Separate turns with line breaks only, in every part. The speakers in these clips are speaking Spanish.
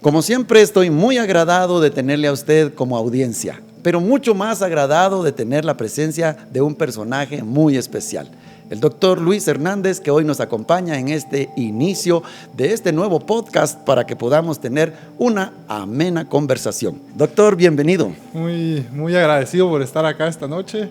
Como siempre, estoy muy agradado de tenerle a usted como audiencia, pero mucho más agradado de tener la presencia de un personaje muy especial, el doctor Luis Hernández, que hoy nos acompaña en este inicio de este nuevo podcast para que podamos tener una amena conversación. Doctor, bienvenido.
Muy agradecido por estar acá esta noche.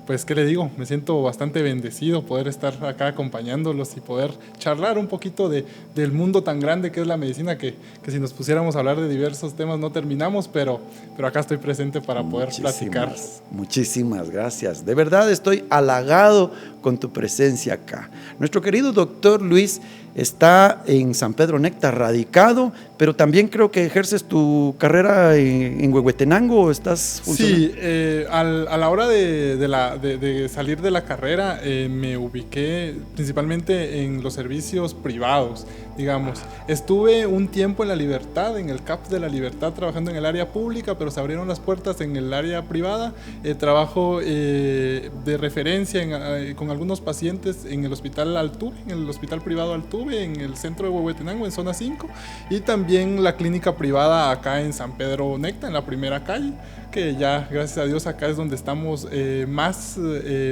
Pues, ¿qué le digo? Me siento bastante bendecido poder estar acá acompañándolos y poder charlar un poquito del mundo tan grande que es la medicina, que si nos pusiéramos a hablar de diversos temas no terminamos, pero acá estoy presente para poder platicar.
Muchísimas gracias. De verdad estoy halagado con tu presencia acá. Nuestro querido doctor Luis está en San Pedro Necta radicado, pero también creo que ejerces tu carrera en Huehuetenango, ¿o estás funcionando?
Sí, a la hora de salir de la carrera me ubiqué principalmente en los servicios privados, digamos. Estuve un tiempo en La Libertad, en el CAP de La Libertad, trabajando en el área pública, pero se abrieron las puertas en el área privada. Trabajo de referencia con algunos pacientes en el Hospital Altuve, en el Hospital Privado Altuve, en el centro de Huehuetenango, en zona 5, y también la clínica privada acá en San Pedro Necta, en la primera calle, que ya, gracias a Dios, acá es donde estamos más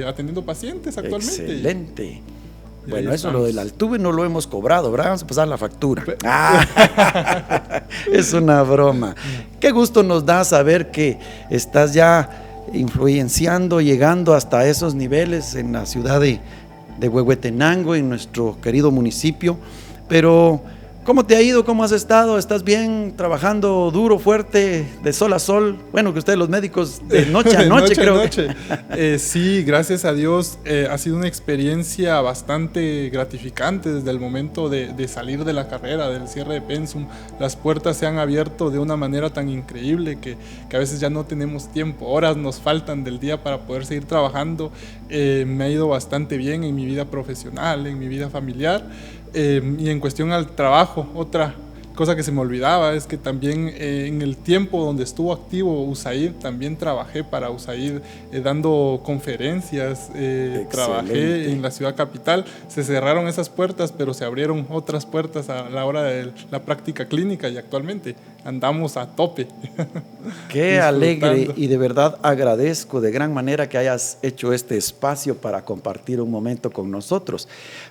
atendiendo pacientes actualmente.
Excelente. Bueno, eso lo del Altuve no lo hemos cobrado, ¿verdad? Vamos a pasar la factura. Es una broma. Qué gusto nos da saber que estás ya influenciando, llegando hasta esos niveles en la ciudad de Huehuetenango, en nuestro querido municipio. Pero, ¿cómo te ha ido? ¿Cómo has estado? ¿Estás bien? ¿Trabajando duro, fuerte, de sol a sol? Bueno, que ustedes los médicos de noche a noche, creo.
Sí, gracias a Dios. Ha sido una experiencia bastante gratificante desde el momento de salir de la carrera, del cierre de pensum. Las puertas se han abierto de una manera tan increíble que a veces ya no tenemos tiempo. Horas nos faltan del día para poder seguir trabajando. Me ha ido bastante bien en mi vida profesional, en mi vida familiar. Y en cuestión al trabajo, otra cosa que se me olvidaba es que también en el tiempo donde estuvo activo USAID, también trabajé para USAID dando conferencias, trabajé en la ciudad capital. Se cerraron esas puertas, pero se abrieron otras puertas a la hora de la práctica clínica y actualmente andamos a tope.
Qué alegre, y de verdad agradezco de gran manera que hayas hecho este espacio para compartir un momento con nosotros,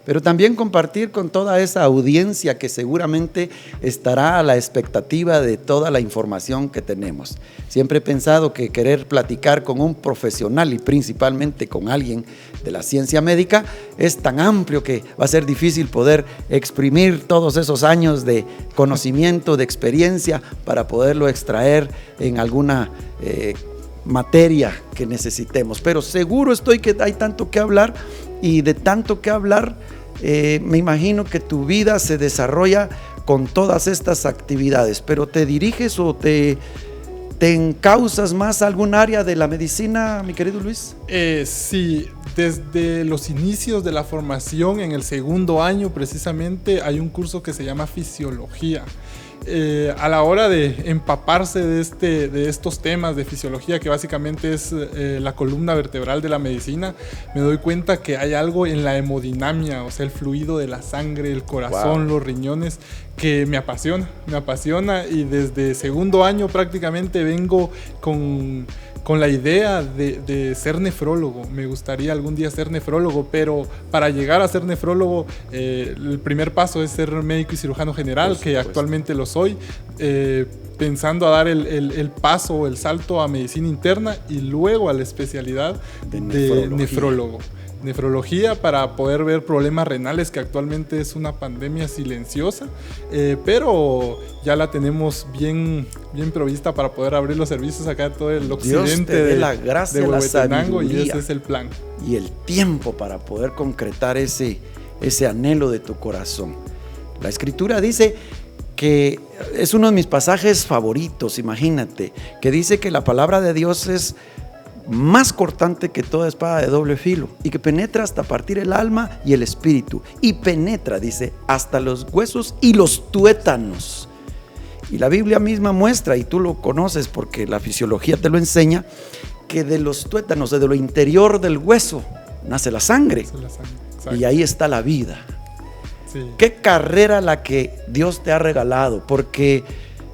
pero también compartir con toda esa audiencia que seguramente estará a la expectativa de toda la información que tenemos. Siempre he pensado que querer platicar con un profesional y principalmente con alguien de la ciencia médica es tan amplio que va a ser difícil poder exprimir todos esos años de conocimiento, de experiencia, para poderlo extraer en alguna materia que necesitemos. Pero seguro estoy que hay tanto que hablar, y de tanto que hablar me imagino que tu vida se desarrolla con todas estas actividades. ¿Pero te diriges o te encauzas más a algún área de la medicina, mi querido Luis?
Sí, desde los inicios de la formación, en el segundo año precisamente, hay un curso que se llama fisiología. A la hora de empaparse de estos temas de fisiología, que básicamente es la columna vertebral de la medicina, me doy cuenta que hay algo en la hemodinamia, o sea, el fluido de la sangre, el corazón, los riñones, que me apasiona, y desde segundo año prácticamente vengo con la idea de ser nefrólogo. Me gustaría algún día ser nefrólogo, pero para llegar a ser nefrólogo el primer paso es ser médico y cirujano general, que actualmente lo soy, pensando a dar el paso, el salto a medicina interna y luego a la especialidad de nefrología para poder ver problemas renales, que actualmente es una pandemia silenciosa, pero ya la tenemos bien provista para poder abrir los servicios acá en todo el occidente
de la gracia,
de
Huehuetenango,
y ese es el plan.
Y el tiempo para poder concretar ese anhelo de tu corazón. La Escritura dice que es uno de mis pasajes favoritos, imagínate, que dice que la palabra de Dios es más cortante que toda espada de doble filo, y que penetra hasta partir el alma y el espíritu, y penetra, dice, hasta los huesos y los tuétanos. Y la Biblia misma muestra, y tú lo conoces porque la fisiología te lo enseña, que de los tuétanos, de lo interior del hueso, nace la sangre. Y ahí está la vida.
Sí.
Qué carrera la que Dios te ha regalado, porque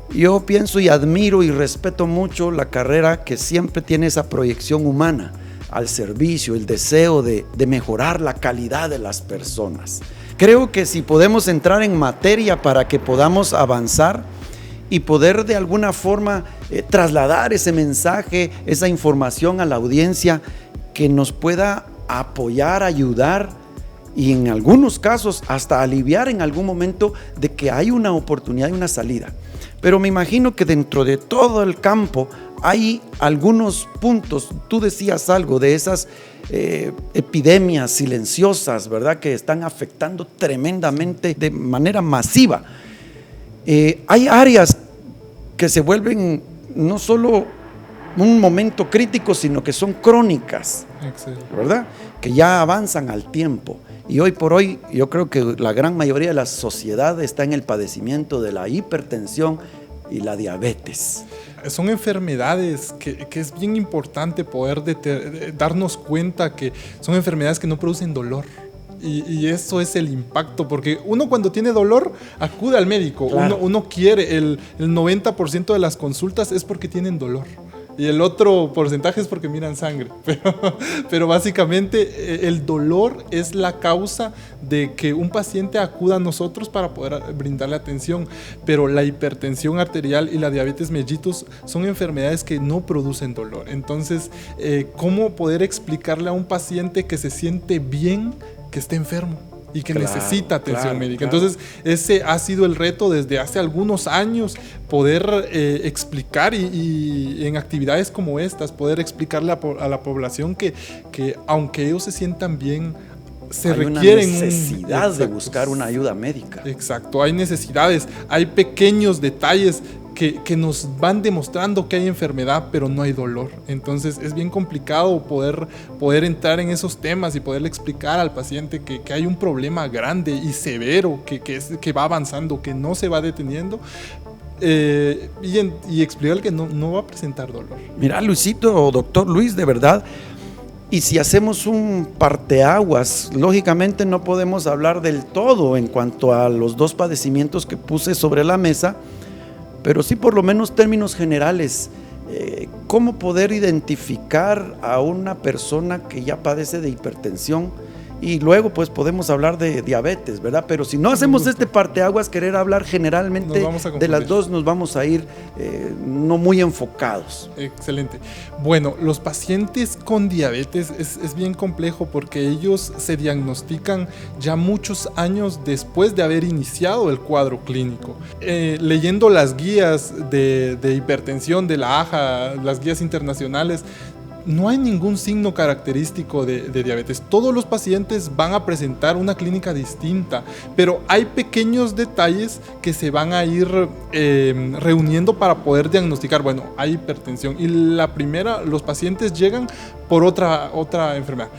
yo pienso y admiro y respeto mucho la carrera que siempre tiene esa proyección humana al servicio, el deseo de mejorar la calidad de las personas. Creo que si podemos entrar en materia para que podamos avanzar y poder de alguna forma trasladar ese mensaje, esa información a la audiencia que nos pueda apoyar, ayudar y en algunos casos hasta aliviar en algún momento de que hay una oportunidad y una salida. Pero me imagino que dentro de todo el campo hay algunos puntos. Tú decías algo de esas epidemias silenciosas, ¿verdad?, que están afectando tremendamente de manera masiva. Hay áreas que se vuelven no solo un momento crítico, sino que son crónicas, ¿verdad?, que ya avanzan al tiempo. Y hoy por hoy yo creo que la gran mayoría de la sociedad está en el padecimiento de la hipertensión y la diabetes.
Son enfermedades que es bien importante poder darnos cuenta que son enfermedades que no producen dolor. Y eso es el impacto, porque uno cuando tiene dolor acude al médico. Claro. Uno quiere, el 90% de las consultas es porque tienen dolor. Y el otro porcentaje es porque miran sangre. Pero básicamente el dolor es la causa de que un paciente acuda a nosotros para poder brindarle atención. Pero la hipertensión arterial y la diabetes mellitus son enfermedades que no producen dolor. Entonces, ¿cómo poder explicarle a un paciente que se siente bien que esté enfermo y que necesita atención médica? Entonces, ese ha sido el reto desde hace algunos años, poder explicar y en actividades como estas, poder explicarle a la población que aunque ellos se sientan bien, se requieren
una necesidad de buscar una ayuda médica.
Exacto, hay necesidades, hay pequeños detalles que nos van demostrando que hay enfermedad, pero no hay dolor. Entonces es bien complicado poder entrar en esos temas y poderle explicar al paciente que hay un problema grande y severo, que va avanzando, que no se va deteniendo, y explicarle que no va a presentar dolor.
Mira, Luisito, o doctor Luis, de verdad, y si hacemos un parteaguas, lógicamente no podemos hablar del todo en cuanto a los dos padecimientos que puse sobre la mesa, pero sí por lo menos términos generales, cómo poder identificar a una persona que ya padece de hipertensión y luego pues podemos hablar de diabetes, ¿verdad? Pero si no hacemos este parteaguas, querer hablar generalmente de las dos, nos vamos a ir no muy enfocados.
Excelente. Bueno, los pacientes con diabetes es bien complejo porque ellos se diagnostican ya muchos años después de haber iniciado el cuadro clínico. Leyendo las guías de hipertensión de la AJA, las guías internacionales, no hay ningún signo característico de diabetes. Todos los pacientes van a presentar una clínica distinta, pero hay pequeños detalles que se van a ir reuniendo para poder diagnosticar. Bueno, hay hipertensión y la primera, los pacientes llegan por otra enfermedad.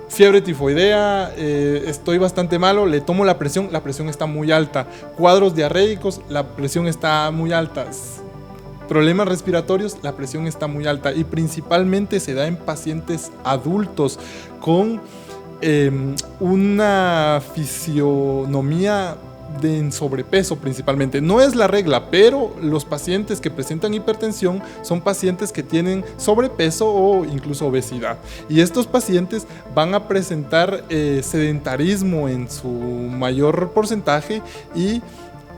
Fiebre tifoidea, estoy bastante malo, le tomo la presión está muy alta. Cuadros diarreicos, la presión está muy alta. Problemas respiratorios, la presión está muy alta y principalmente se da en pacientes adultos con una fisionomía en sobrepeso principalmente. No es la regla, pero los pacientes que presentan hipertensión son pacientes que tienen sobrepeso o incluso obesidad. Y estos pacientes van a presentar sedentarismo en su mayor porcentaje y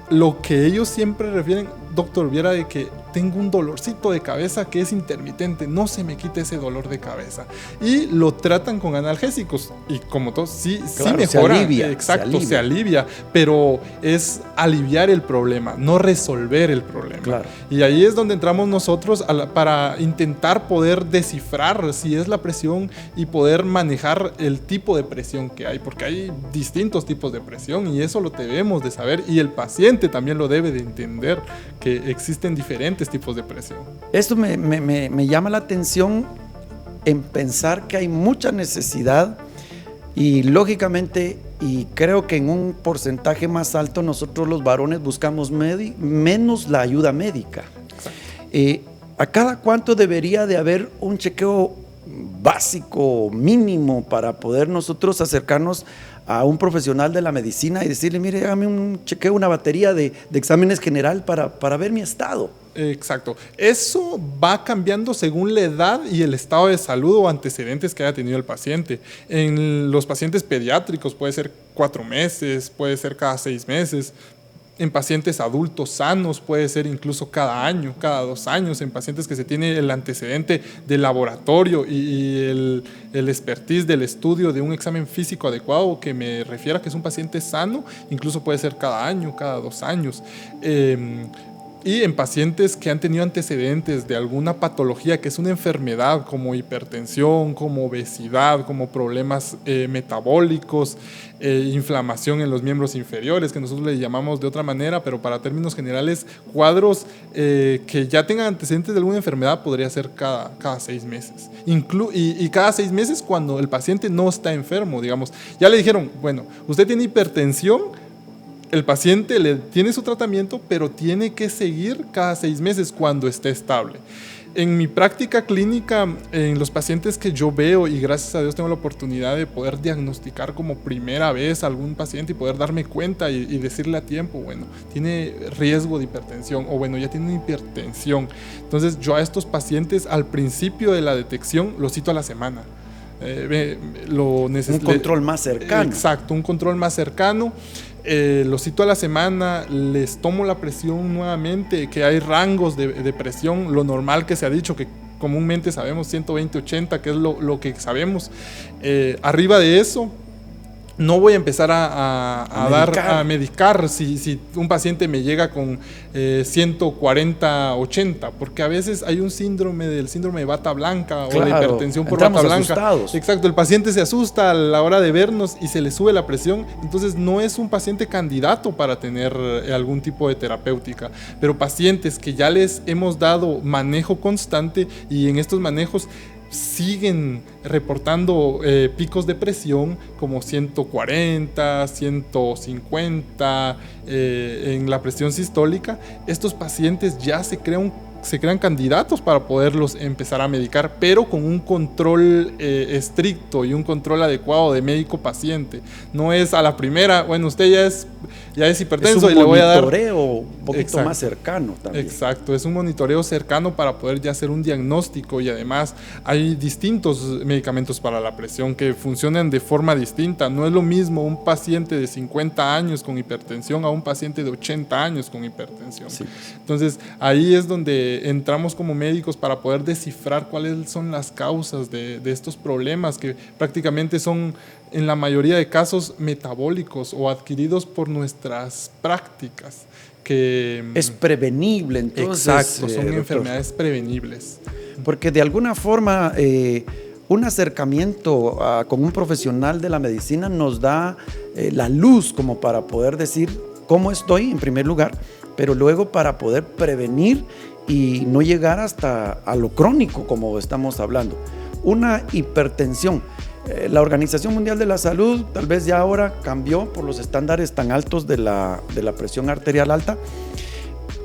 lo que ellos siempre refieren, doctor, viera de que tengo un dolorcito de cabeza que es intermitente, no se me quita ese dolor de cabeza. Y lo tratan con analgésicos y como todos, sí mejora. Se alivia, exacto, se alivia, pero es aliviar el problema, no resolver el problema.
Claro.
Y ahí es donde entramos nosotros para intentar poder descifrar si es la presión y poder manejar el tipo de presión que hay, porque hay distintos tipos de presión y eso lo debemos de saber y el paciente también lo debe de entender, que existen diferentes tipos de presión.
Esto me llama la atención en pensar que hay mucha necesidad y lógicamente, y creo que en un porcentaje más alto nosotros los varones buscamos menos la ayuda médica. ¿A cada cuánto debería de haber un chequeo básico, mínimo, para poder nosotros acercarnos a un profesional de la medicina y decirle, mire, hágame un chequeo, una batería de exámenes general para ver mi estado.
Exacto. Eso va cambiando según la edad y el estado de salud o antecedentes que haya tenido el paciente. En los pacientes pediátricos puede ser 4 meses, puede ser cada 6 meses. En pacientes adultos sanos puede ser incluso cada año, cada 2 años. En pacientes que se tiene el antecedente del laboratorio y el expertise del estudio de un examen físico adecuado que me refiera que es un paciente sano, incluso puede ser cada año, cada 2 años. Y en pacientes que han tenido antecedentes de alguna patología que es una enfermedad como hipertensión, como obesidad, como problemas metabólicos, inflamación en los miembros inferiores, que nosotros le llamamos de otra manera, pero para términos generales, cuadros que ya tengan antecedentes de alguna enfermedad podría ser cada 6 meses. Y cada 6 meses cuando el paciente no está enfermo, digamos. Ya le dijeron, bueno, usted tiene hipertensión, el paciente le tiene su tratamiento, pero tiene que seguir cada 6 meses cuando esté estable. En mi práctica clínica, en los pacientes que yo veo, y gracias a Dios tengo la oportunidad de poder diagnosticar como primera vez a algún paciente y poder darme cuenta y decirle a tiempo, bueno, tiene riesgo de hipertensión o bueno, ya tiene una hipertensión. Entonces yo a estos pacientes al principio de la detección los cito a la semana.
Un control más cercano.
Exacto, un control más cercano. Los cito a la semana, les tomo la presión nuevamente, que hay rangos de presión, lo normal que se ha dicho, que comúnmente sabemos 120-80, que es lo que sabemos. Arriba de eso, no voy a empezar a medicar si un paciente me llega con 140-80, porque a veces hay un síndrome de bata blanca, claro, o de hipertensión por bata blanca. Asustados. Exacto, el paciente se asusta a la hora de vernos y se le sube la presión, entonces no es un paciente candidato para tener algún tipo de terapéutica, pero pacientes que ya les hemos dado manejo constante y en estos manejos siguen reportando picos de presión como 140, 150 en la presión sistólica. Estos pacientes ya se crean candidatos para poderlos empezar a medicar, pero con un control estricto y un control adecuado de médico-paciente. No es a la primera, bueno, usted ya es hipertenso y le voy a dar...
Es un monitoreo un poquito más cercano también.
Exacto, es un monitoreo cercano para poder ya hacer un diagnóstico, y además hay distintos medicamentos para la presión que funcionan de forma distinta. No es lo mismo un paciente de 50 años con hipertensión a un paciente de 80 años con hipertensión. Sí. Entonces, ahí es donde entramos como médicos para poder descifrar cuáles son las causas de estos problemas que prácticamente son en la mayoría de casos metabólicos o adquiridos por nuestras prácticas.
Es prevenible, entonces.
Exacto, son enfermedades prevenibles.
Porque de alguna forma un acercamiento con un profesional de la medicina nos da la luz como para poder decir cómo estoy en primer lugar, pero luego para poder prevenir y no llegar hasta a lo crónico, como estamos hablando. Una hipertensión. La Organización Mundial de la Salud tal vez ya ahora cambió por los estándares tan altos de la presión arterial alta,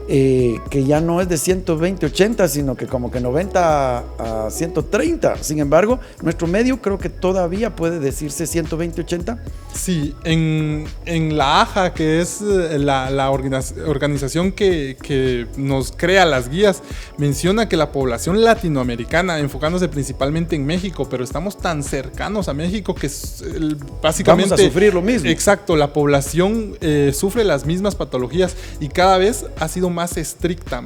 que ya no es de 120-80, sino que como que 90 a 130. Sin embargo, nuestro medio creo que todavía puede decirse 120-80.
Sí, en la AJA, que es la organización que nos crea las guías, menciona que la población latinoamericana, enfocándose principalmente en México, pero estamos tan cercanos a México que básicamente...
Vamos a sufrir lo mismo.
Exacto, la población sufre las mismas patologías y cada vez ha sido más estricta.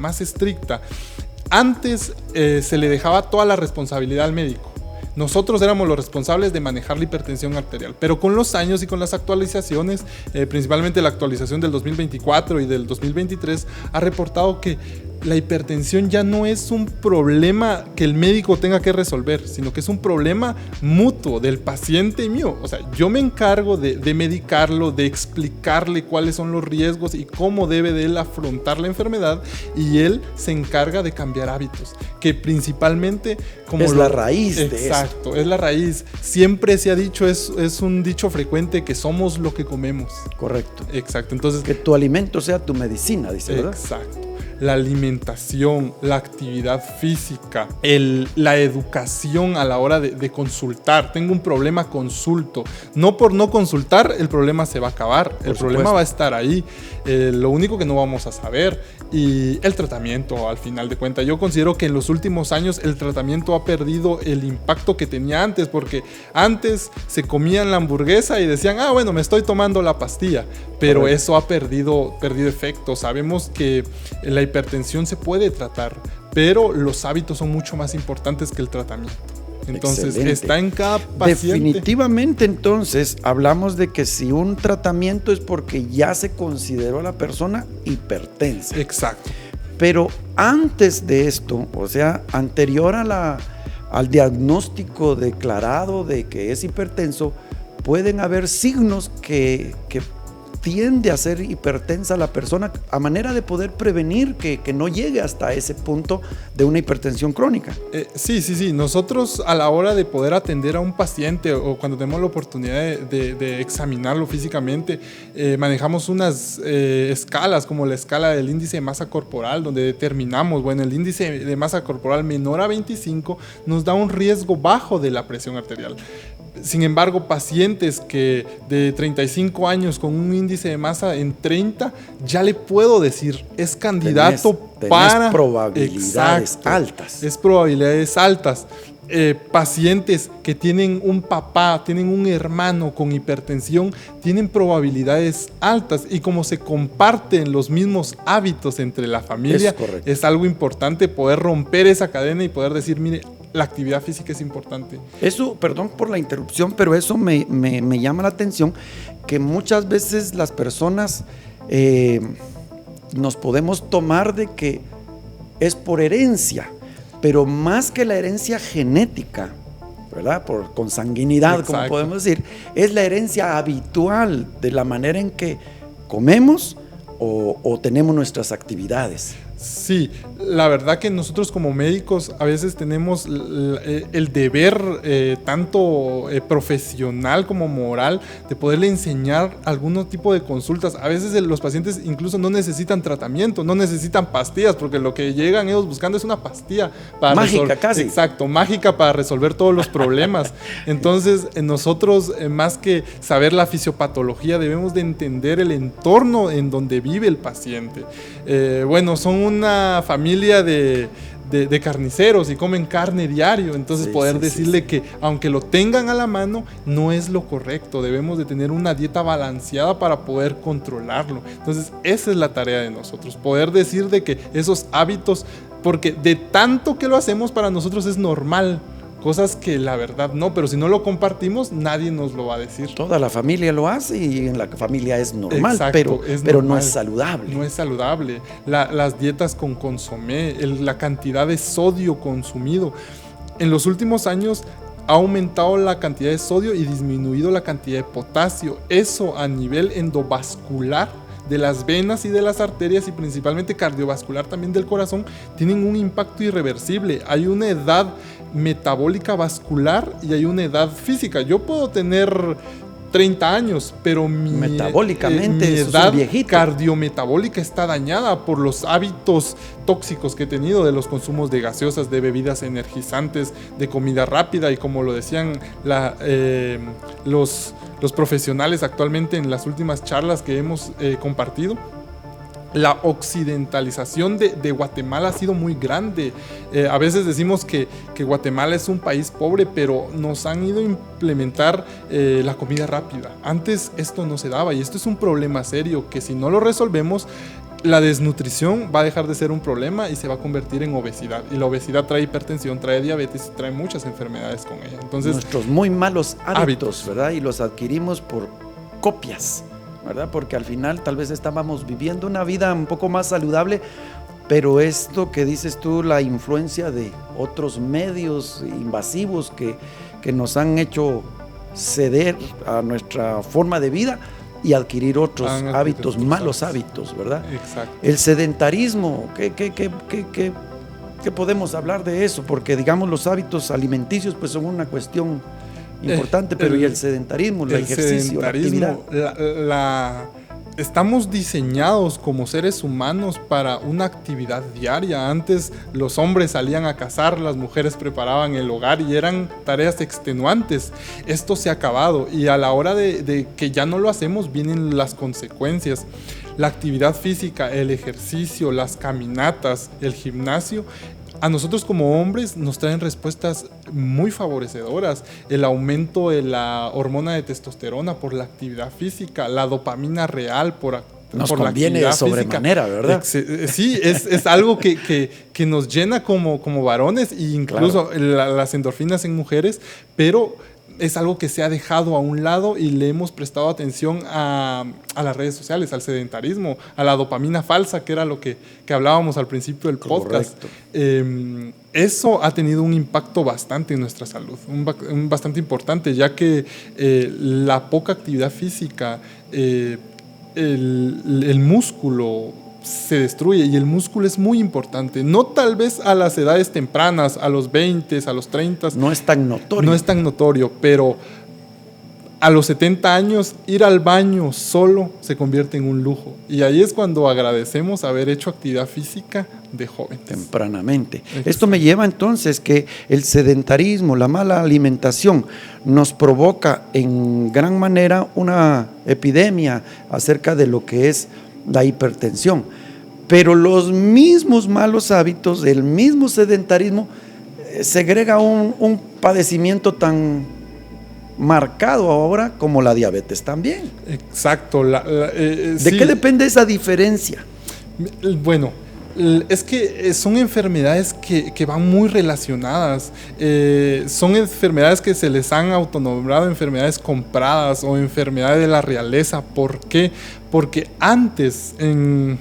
Antes se le dejaba toda la responsabilidad al médico. Nosotros éramos los responsables de manejar la hipertensión arterial, pero con los años y con las actualizaciones, principalmente la actualización del 2024 y del 2023, ha reportado que la hipertensión ya no es un problema que el médico tenga que resolver, sino que es un problema mutuo del paciente y mío. O sea, yo me encargo de medicarlo, de explicarle cuáles son los riesgos y cómo debe de él afrontar la enfermedad, y él se encarga de cambiar hábitos, que principalmente...
es la raíz de esto.
Exacto, es la raíz. Siempre se ha dicho, es un dicho frecuente, que somos lo que comemos.
Correcto.
Exacto. Entonces,
que tu alimento sea tu medicina, dice, ¿verdad?
Exacto. La alimentación alimentación, la actividad física, la educación a la hora de consultar. Tengo un problema, consulto. No por no consultar, el problema se va a acabar. El problema va a estar ahí. Lo único que no vamos a saber. Y el tratamiento, al final de cuentas. Yo considero que en los últimos años el tratamiento ha perdido el impacto que tenía antes, porque antes se comían la hamburguesa y decían, bueno, me estoy tomando la pastilla. Pero eso ha perdido efecto. Sabemos que la hipertensión se puede tratar, pero los hábitos son mucho más importantes que el tratamiento. Entonces, excelente. Está en cada paciente.
Definitivamente, entonces, hablamos de que si un tratamiento es porque ya se consideró a la persona hipertensa.
Exacto.
Pero antes de esto, o sea, anterior al diagnóstico declarado de que es hipertenso, pueden haber signos que tiende a ser hipertensa la persona, a manera de poder prevenir que no llegue hasta ese punto de una hipertensión crónica.
Sí. Nosotros, a la hora de poder atender a un paciente o cuando tenemos la oportunidad de examinarlo físicamente, manejamos unas escalas, como la escala del índice de masa corporal, donde determinamos, el índice de masa corporal menor a 25 nos da un riesgo bajo de la presión arterial. Sin embargo, pacientes que de 35 años con un índice de masa en 30, ya le puedo decir, es candidato para
probabilidades altas.
Es probabilidades altas. Pacientes que tienen un papá, tienen un hermano con hipertensión, tienen probabilidades altas, y como se comparten los mismos hábitos entre la familia, es algo importante poder romper esa cadena y poder decir, mire, la actividad física es importante.
Eso, perdón por la interrupción, pero eso me llama la atención, que muchas veces las personas nos podemos tomar de que es por herencia, pero más que la herencia genética, ¿verdad? Por consanguinidad, exacto, como podemos decir, es la herencia habitual de la manera en que comemos o tenemos nuestras actividades.
Sí, la verdad que nosotros como médicos a veces tenemos el deber tanto profesional como moral de poderle enseñar algún tipo de consultas. A veces los pacientes incluso no necesitan tratamiento, no necesitan pastillas, porque lo que llegan ellos buscando es una pastilla para
mágica casi.
Exacto, mágica para resolver todos los problemas. Entonces nosotros, más que saber la fisiopatología, debemos de entender el entorno en donde vive el paciente. Son una familia de carniceros y comen carne diario, entonces poder decirle que aunque lo tengan a la mano no es lo correcto, debemos de tener una dieta balanceada para poder controlarlo. Entonces esa es la tarea de nosotros, poder decir de que esos hábitos, porque de tanto que lo hacemos para nosotros es normal, cosas que la verdad no, pero si no lo compartimos nadie nos lo va a decir.
Toda la familia lo hace y en la familia es normal. Exacto, pero normal. No es saludable.
No es saludable. Las dietas con consomé, la cantidad de sodio consumido. En los últimos años ha aumentado la cantidad de sodio y disminuido la cantidad de potasio. Eso a nivel endovascular de las venas y de las arterias, y principalmente cardiovascular también del corazón, tienen un impacto irreversible. Hay una edad metabólica vascular y hay una edad física. Yo puedo tener 30 años, pero
metabólicamente
mi edad cardiometabólica está dañada por los hábitos tóxicos que he tenido, de los consumos de gaseosas, de bebidas energizantes, de comida rápida, y como lo decían los profesionales actualmente en las últimas charlas que hemos compartido, la occidentalización de Guatemala ha sido muy grande. A veces decimos que Guatemala es un país pobre, pero nos han ido a implementar la comida rápida. Antes esto no se daba, y esto es un problema serio que si no lo resolvemos, la desnutrición va a dejar de ser un problema y se va a convertir en obesidad. Y la obesidad trae hipertensión, trae diabetes, trae muchas enfermedades con ella. Entonces,
nuestros muy malos hábitos, ¿verdad? Y los adquirimos por copias, ¿verdad? Porque al final tal vez estábamos viviendo una vida un poco más saludable, pero esto que dices tú, la influencia de otros medios invasivos que nos han hecho ceder a nuestra forma de vida y adquirir otros hábitos, malos hábitos, ¿verdad?
Exacto.
El sedentarismo, ¿qué podemos hablar de eso? Porque digamos los hábitos alimenticios pues son una cuestión importante, pero ¿y el sedentarismo, el ejercicio,
sedentarismo,
la actividad?
estamos diseñados como seres humanos para una actividad diaria. Antes los hombres salían a cazar, las mujeres preparaban el hogar y eran tareas extenuantes. Esto se ha acabado y a la hora de que ya no lo hacemos vienen las consecuencias. La actividad física, el ejercicio, las caminatas, el gimnasio, a nosotros como hombres nos traen respuestas muy favorecedoras. El aumento de la hormona de testosterona por la actividad física, la dopamina real por
nos
por
conviene de sobremanera, física. ¿Verdad?
Sí, es algo que nos llena como varones e incluso claro, las endorfinas en mujeres, pero es algo que se ha dejado a un lado y le hemos prestado atención a las redes sociales, al sedentarismo, a la dopamina falsa, que era lo que hablábamos al principio del podcast. Eso ha tenido un impacto bastante en nuestra salud, bastante importante, ya que la poca actividad física, el músculo se destruye y el músculo es muy importante. No tal vez a las edades tempranas, a los 20, a los 30.
No es tan notorio.
No es tan notorio, pero a los 70 años ir al baño solo se convierte en un lujo. Y ahí es cuando agradecemos haber hecho actividad física de joven.
Tempranamente. Exacto. Esto me lleva entonces que el sedentarismo, la mala alimentación, nos provoca en gran manera una epidemia acerca de lo que es la hipertensión, pero los mismos malos hábitos, el mismo sedentarismo segrega un padecimiento tan marcado ahora como la diabetes también.
Exacto.
¿De qué depende esa diferencia?
Bueno, es que son enfermedades que van muy relacionadas. Son enfermedades que se les han autonombrado enfermedades compradas o enfermedades de la realeza. ¿Por qué? Porque antes, en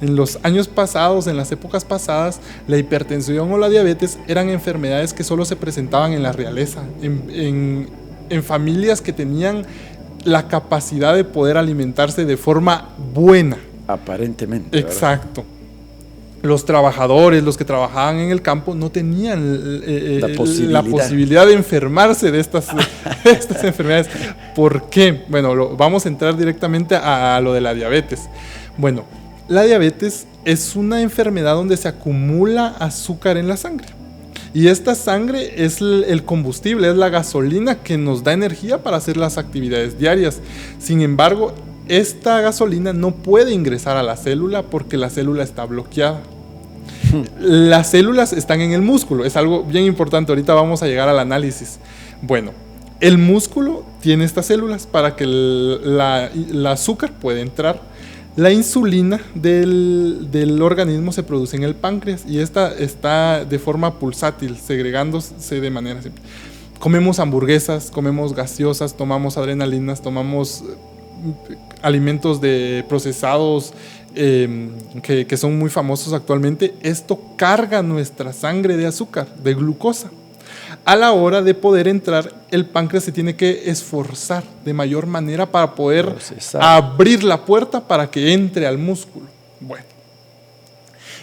los años pasados, en las épocas pasadas, la hipertensión o la diabetes eran enfermedades que solo se presentaban en la realeza, en familias que tenían la capacidad de poder alimentarse de forma buena.
Aparentemente.
Exacto. ¿Verdad? Los trabajadores, los que trabajaban en el campo, no tenían la posibilidad de enfermarse de estas enfermedades. ¿Por qué? Bueno, vamos a entrar directamente a lo de la diabetes. Bueno, la diabetes es una enfermedad donde se acumula azúcar en la sangre. Y esta sangre es el combustible, es la gasolina que nos da energía para hacer las actividades diarias. Sin embargo, esta gasolina no puede ingresar a la célula porque la célula está bloqueada. Las células están en el músculo, es algo bien importante, ahorita vamos a llegar al análisis. Bueno, el músculo tiene estas células para que el azúcar pueda entrar. La insulina del organismo se produce en el páncreas y esta está de forma pulsátil, segregándose de manera simple. Comemos hamburguesas, comemos gaseosas, tomamos adrenalinas, tomamos alimentos procesados que son muy famosos actualmente. Esto carga nuestra sangre de azúcar, de glucosa. A la hora de poder entrar, el páncreas se tiene que esforzar de mayor manera para poder abrir la puerta para que entre al músculo. Bueno,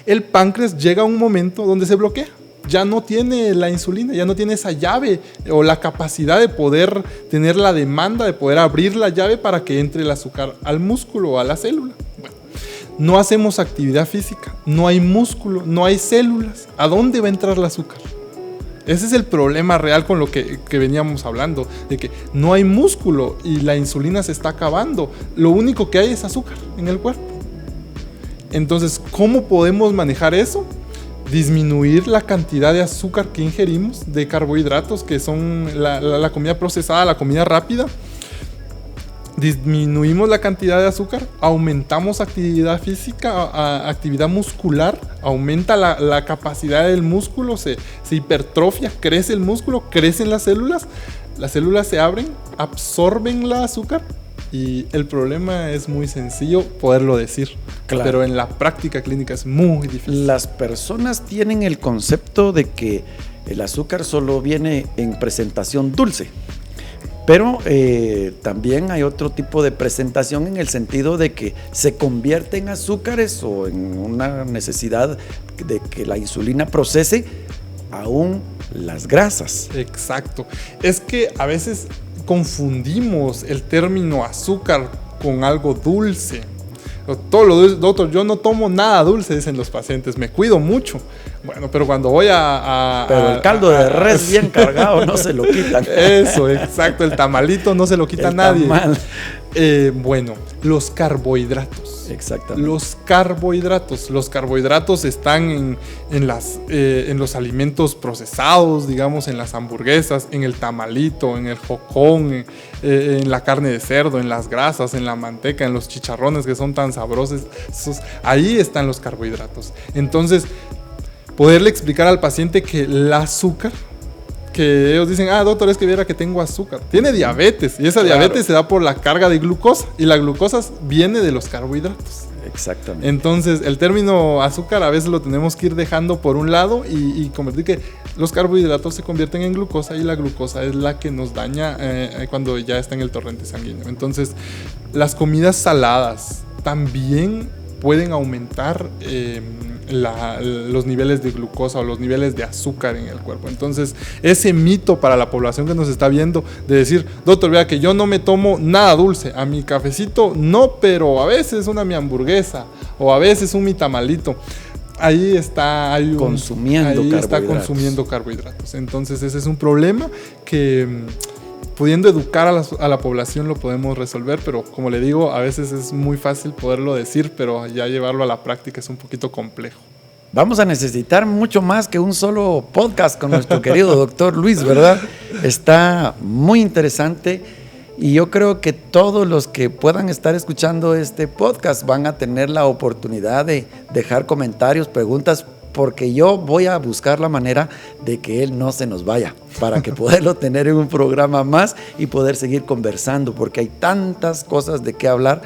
el páncreas llega a un momento donde se bloquea. Ya no tiene la insulina, ya no tiene esa llave o la capacidad de poder tener la demanda, de poder abrir la llave para que entre el azúcar al músculo o a la célula. Bueno, no hacemos actividad física, no hay músculo, no hay células. ¿A dónde va a entrar el azúcar? Ese es el problema real con lo que veníamos hablando, de que no hay músculo y la insulina se está acabando. Lo único que hay es azúcar en el cuerpo. Entonces, ¿cómo podemos manejar eso? Disminuir la cantidad de azúcar que ingerimos, de carbohidratos, que son la comida procesada, la comida rápida. Disminuimos la cantidad de azúcar, aumentamos actividad física, actividad muscular, aumenta la capacidad del músculo, se hipertrofia, crece el músculo, crecen las células se abren, absorben el azúcar y el problema es muy sencillo poderlo decir, claro, pero en la práctica clínica es muy difícil.
Las personas tienen el concepto de que el azúcar solo viene en presentación dulce. Pero también hay otro tipo de presentación en el sentido de que se convierte en azúcares o en una necesidad de que la insulina procese aún las grasas.
Exacto. Es que a veces confundimos el término azúcar con algo dulce. Todo lo dulce, doctor, yo no tomo nada dulce, dicen los pacientes, me cuido mucho. Bueno, pero cuando voy
pero el caldo de res bien cargado no se lo quitan.
Eso, exacto, el tamalito no se lo quita nadie. Bueno, los carbohidratos.
Exactamente.
Los carbohidratos están en los alimentos procesados, digamos, en las hamburguesas, en el tamalito, en el jocón, en la carne de cerdo, en las grasas, en la manteca, en los chicharrones que son tan sabrosos. Ahí están los carbohidratos. Entonces, poderle explicar al paciente que el azúcar, que ellos dicen, doctor, es que viera que tengo azúcar. Tiene diabetes, y esa diabetes se da por la carga de glucosa, y la glucosa viene de los carbohidratos.
Exactamente.
Entonces, el término azúcar a veces lo tenemos que ir dejando por un lado y convertir que los carbohidratos se convierten en glucosa, y la glucosa es la que nos daña cuando ya está en el torrente sanguíneo. Entonces, las comidas saladas también pueden aumentar los niveles de glucosa o los niveles de azúcar en el cuerpo. Entonces, ese mito para la población que nos está viendo de decir, doctor, vea que yo no me tomo nada dulce, a mi cafecito no, pero a veces mi hamburguesa o a veces mi tamalito. Ahí está consumiendo carbohidratos. Entonces, ese es un problema que pudiendo educar a la población lo podemos resolver, pero como le digo, a veces es muy fácil poderlo decir, pero ya llevarlo a la práctica es un poquito complejo.
Vamos a necesitar mucho más que un solo podcast con nuestro querido doctor Luis, ¿verdad? Está muy interesante y yo creo que todos los que puedan estar escuchando este podcast van a tener la oportunidad de dejar comentarios, preguntas, porque yo voy a buscar la manera de que él no se nos vaya, para que poderlo tener en un programa más y poder seguir conversando, porque hay tantas cosas de qué hablar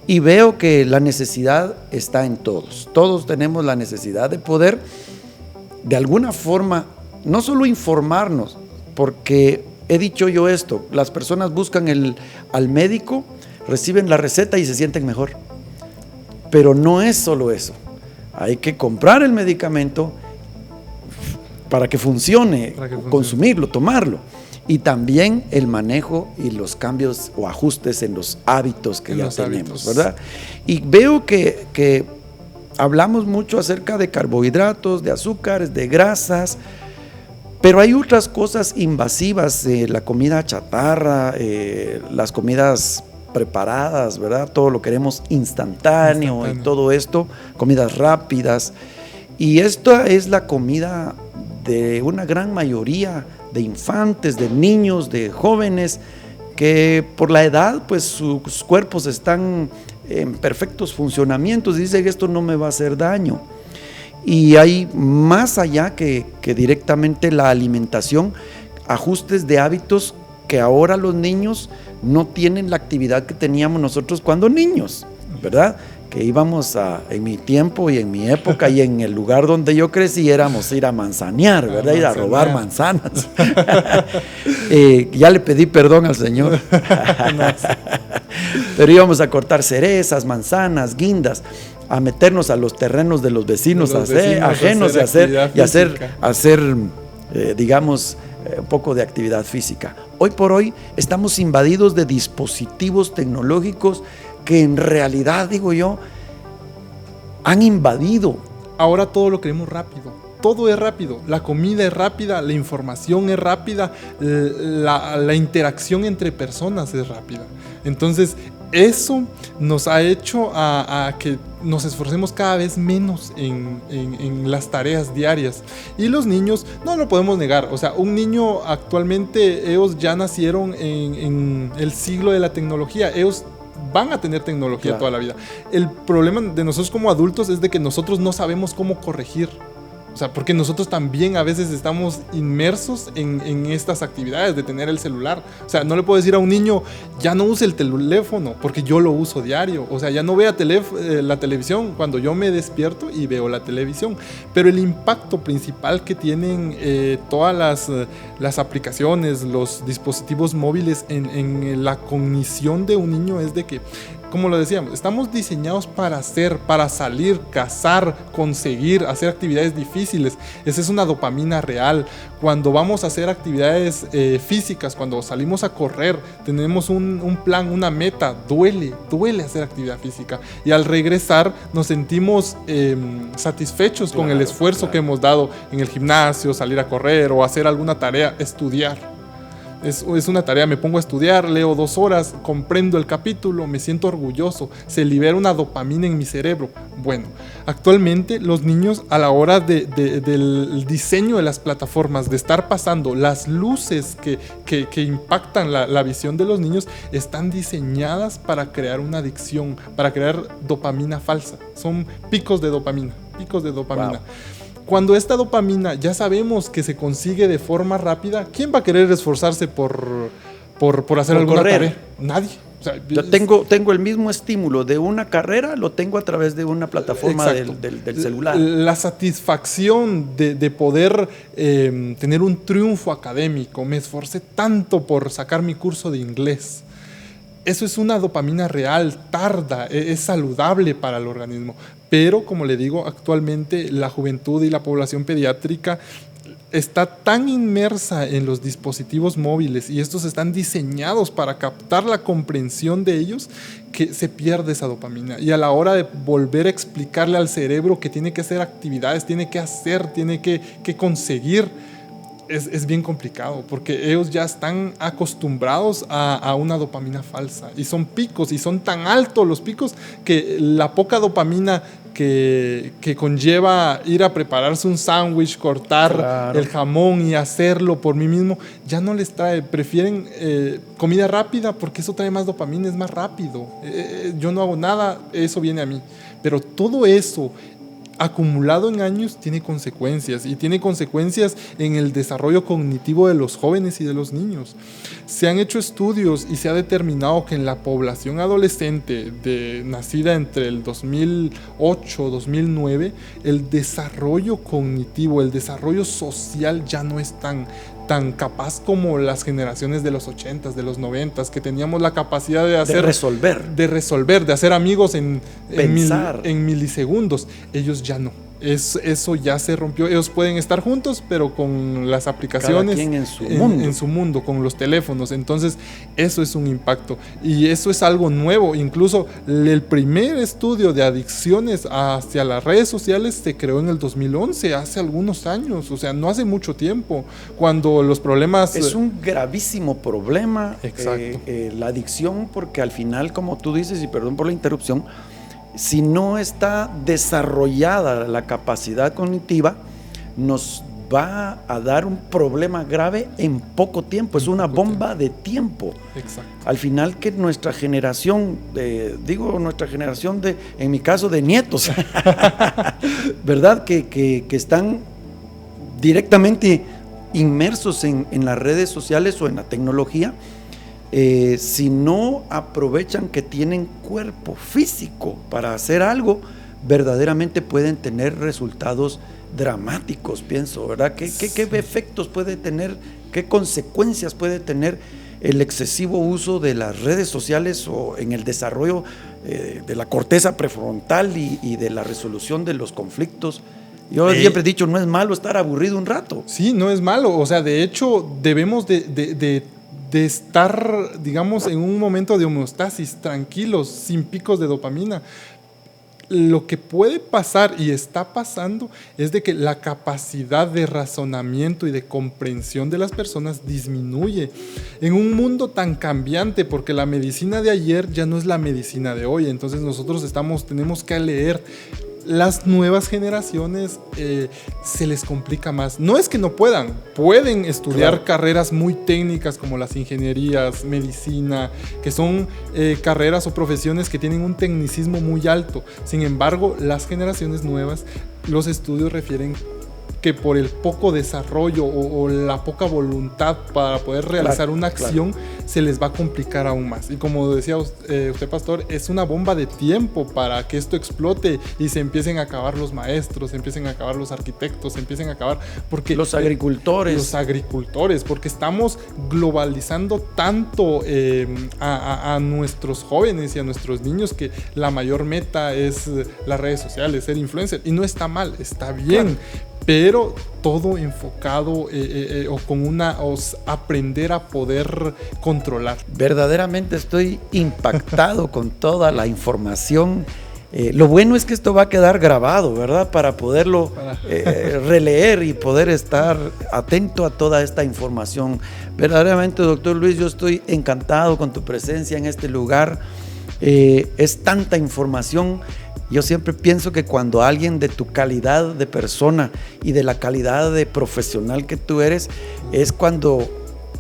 y veo que la necesidad está en todos. Todos tenemos la necesidad de poder, de alguna forma, no solo informarnos, porque he dicho yo esto, las personas buscan al médico, reciben la receta y se sienten mejor, pero no es solo eso. Hay que comprar el medicamento para que funcione, consumirlo, tomarlo. Y también el manejo y los cambios o ajustes en los hábitos que ya tenemos, ¿verdad? Y veo que hablamos mucho acerca de carbohidratos, de azúcares, de grasas, pero hay otras cosas invasivas, la comida chatarra, las comidas preparadas, ¿verdad? Todo lo queremos instantáneo y todo esto, comidas rápidas. Y esta es la comida de una gran mayoría de infantes, de niños, de jóvenes, que por la edad, pues sus cuerpos están en perfectos funcionamientos y dicen que esto no me va a hacer daño. Y hay más allá que directamente la alimentación, ajustes de hábitos que ahora los niños no tienen la actividad que teníamos nosotros cuando niños, ¿verdad? Que íbamos en mi tiempo y en mi época y en el lugar donde yo crecí éramos ir a manzanear, ¿verdad? Ir a robar manzanas. Ya le pedí perdón al Señor. Pero íbamos a cortar cerezas, manzanas, guindas, a meternos a los terrenos de los vecinos, ajenos y hacer digamos, un poco de actividad física. Hoy por hoy estamos invadidos de dispositivos tecnológicos que en realidad, digo yo, han invadido.
Ahora todo lo queremos rápido. Todo es rápido. La comida es rápida, la información es rápida, la interacción entre personas es rápida. Entonces, eso nos ha hecho a que nos esforcemos cada vez menos en las tareas diarias. Y los niños, no lo podemos negar. O sea, un niño actualmente, ellos ya nacieron en el siglo de la tecnología. Ellos van a tener tecnología toda la vida. El problema de nosotros como adultos es de que nosotros no sabemos cómo corregir. O sea, porque nosotros también a veces estamos inmersos en estas actividades de tener el celular. O sea, no le puedo decir a un niño, ya no use el teléfono, porque yo lo uso diario. O sea, ya no vea la televisión cuando yo me despierto y veo la televisión. Pero el impacto principal que tienen todas las aplicaciones, los dispositivos móviles en la cognición de un niño es de que como lo decíamos, estamos diseñados para hacer, para salir, cazar, conseguir, hacer actividades difíciles. Esa es una dopamina real. Cuando vamos a hacer actividades físicas, cuando salimos a correr, tenemos un plan, una meta, duele hacer actividad física. Y al regresar nos sentimos satisfechos con el esfuerzo que hemos dado en el gimnasio, salir a correr o hacer alguna tarea, estudiar. Es una tarea, me pongo a estudiar, leo 2 horas, comprendo el capítulo, me siento orgulloso, se libera una dopamina en mi cerebro. Bueno, actualmente los niños a la hora del diseño de las plataformas, de estar pasando las luces que impactan la visión de los niños, están diseñadas para crear una adicción, para crear dopamina falsa. Son picos de dopamina. Wow. Cuando esta dopamina ya sabemos que se consigue de forma rápida, ¿quién va a querer esforzarse por hacer alguna tarea? Nadie. O sea,
yo tengo el mismo estímulo de una carrera, lo tengo a través de una plataforma del celular.
La satisfacción de poder tener un triunfo académico. Me esforcé tanto por sacar mi curso de inglés. Eso es una dopamina real, tarda, es saludable para el organismo. Pero, como le digo, actualmente la juventud y la población pediátrica está tan inmersa en los dispositivos móviles y estos están diseñados para captar la comprensión de ellos que se pierde esa dopamina. Y a la hora de volver a explicarle al cerebro que tiene que hacer actividades, tiene que hacer, tiene que conseguir, es bien complicado porque ellos ya están acostumbrados a una dopamina falsa y son picos y son tan altos los picos que la poca dopamina que conlleva ir a prepararse un sándwich, cortar el jamón y hacerlo por mí mismo, ya no les trae, prefieren comida rápida porque eso trae más dopamina, es más rápido, yo no hago nada, eso viene a mí, pero todo eso acumulado en años tiene consecuencias y tiene consecuencias en el desarrollo cognitivo de los jóvenes y de los niños. Se han hecho estudios y se ha determinado que en la población adolescente nacida entre el 2008-2009, el desarrollo cognitivo, el desarrollo social ya no es tan capaz como las generaciones de los 80s, de los 90s, que teníamos la capacidad de resolver, de hacer amigos en milisegundos. Ellos ya no. Eso ya se rompió. Ellos pueden estar juntos, pero con las aplicaciones
en su
mundo, con los teléfonos. Entonces, eso es un impacto. Y eso es algo nuevo. Incluso el primer estudio de adicciones hacia las redes sociales se creó en el 2011, hace algunos años. O sea, no hace mucho tiempo. Cuando los problemas...
Es un gravísimo problema.
Exacto.
La adicción, porque al final, como tú dices, y perdón por la interrupción, si no está desarrollada la capacidad cognitiva, nos va a dar un problema grave en poco tiempo. Es una bomba de tiempo.
Exacto.
Al final que nuestra generación, en mi caso de nietos, ¿verdad? Que están directamente inmersos en las redes sociales o en la tecnología, si no aprovechan que tienen cuerpo físico para hacer algo, verdaderamente pueden tener resultados dramáticos, pienso, ¿verdad? ¿Qué efectos puede tener, qué consecuencias puede tener el excesivo uso de las redes sociales o en el desarrollo de la corteza prefrontal y de la resolución de los conflictos? Yo siempre he dicho, no es malo estar aburrido un rato.
Sí, no es malo. O sea, de hecho, debemos de estar, digamos, en un momento de homeostasis, tranquilos, sin picos de dopamina. Lo que puede pasar y está pasando es de que la capacidad de razonamiento y de comprensión de las personas disminuye en un mundo tan cambiante, porque la medicina de ayer ya no es la medicina de hoy. Entonces nosotros tenemos que leer. Las nuevas generaciones se les complica más. No es que no pueden estudiar carreras muy técnicas como las ingenierías, medicina, que son carreras o profesiones que tienen un tecnicismo muy alto. Sin embargo, las generaciones nuevas, los estudios refieren que por el poco desarrollo o la poca voluntad para poder realizar una acción, se les va a complicar aún más. Y como decía usted, pastor, es una bomba de tiempo para que esto explote y se empiecen a acabar los maestros, se empiecen a acabar los arquitectos, se empiecen a acabar porque
los agricultores.
Porque estamos globalizando tanto a nuestros jóvenes y a nuestros niños que la mayor meta es las redes sociales, ser influencer. Y no está mal, está bien. Pero todo enfocado o con aprender a poder controlar.
Verdaderamente estoy impactado con toda la información. Lo bueno es que esto va a quedar grabado, ¿verdad? Para poderlo releer y poder estar atento a toda esta información. Verdaderamente, doctor Luis, yo estoy encantado con tu presencia en este lugar. Es tanta información. Yo siempre pienso que cuando alguien de tu calidad de persona y de la calidad de profesional que tú eres, es cuando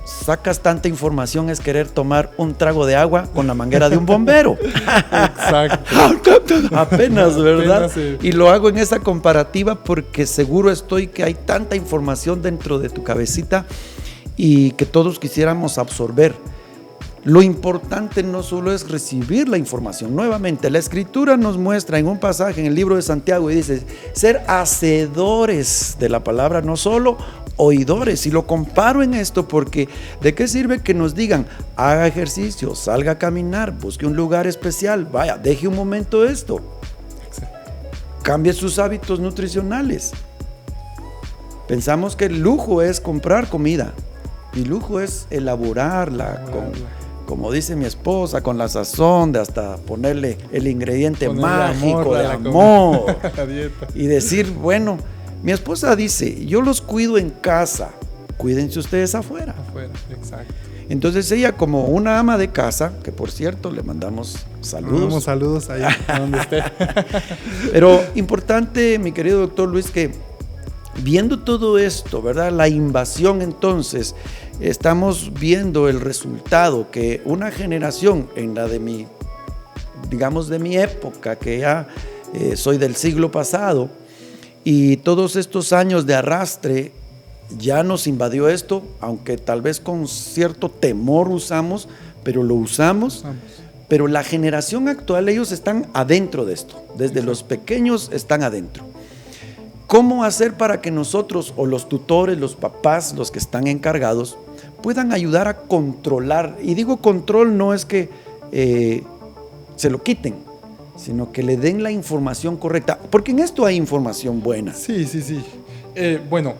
sacas tanta información, es querer tomar un trago de agua con la manguera de un bombero.
Exacto.
Apenas, ¿verdad?
Apenas, sí.
Y lo hago en esa comparativa porque seguro estoy que hay tanta información dentro de tu cabecita y que todos quisiéramos absorber. Lo importante no solo es recibir la información. Nuevamente, la Escritura nos muestra en un pasaje en el libro de Santiago y dice, ser hacedores de la palabra, no solo oidores. Y lo comparo en esto porque ¿de qué sirve que nos digan, haga ejercicio, salga a caminar, busque un lugar especial, vaya, deje un momento esto, cambie sus hábitos nutricionales? Pensamos que el lujo es comprar comida y lujo es elaborarla como dice mi esposa, con la sazón de hasta ponerle el ingrediente mágico de amor y decir, bueno, mi esposa dice, yo los cuido en casa, cuídense ustedes afuera.
Exacto.
Entonces ella, como una ama de casa, que por cierto le mandamos saludos.
Saludos allá donde esté.
Pero importante, mi querido doctor Luis, que viendo todo esto, ¿verdad? La invasión, entonces, estamos viendo el resultado que una generación en la de mi, digamos, de mi época, que ya soy del siglo pasado, y todos estos años de arrastre, ya nos invadió esto, aunque tal vez con cierto temor usamos, pero lo usamos. Pero la generación actual, ellos están adentro de esto, desde los pequeños están adentro. ¿Cómo hacer para que nosotros o los tutores, los papás, los que están encargados, puedan ayudar a controlar? Y digo control no es que se lo quiten, sino que le den la información correcta, porque en esto hay información buena.
Sí. Bueno,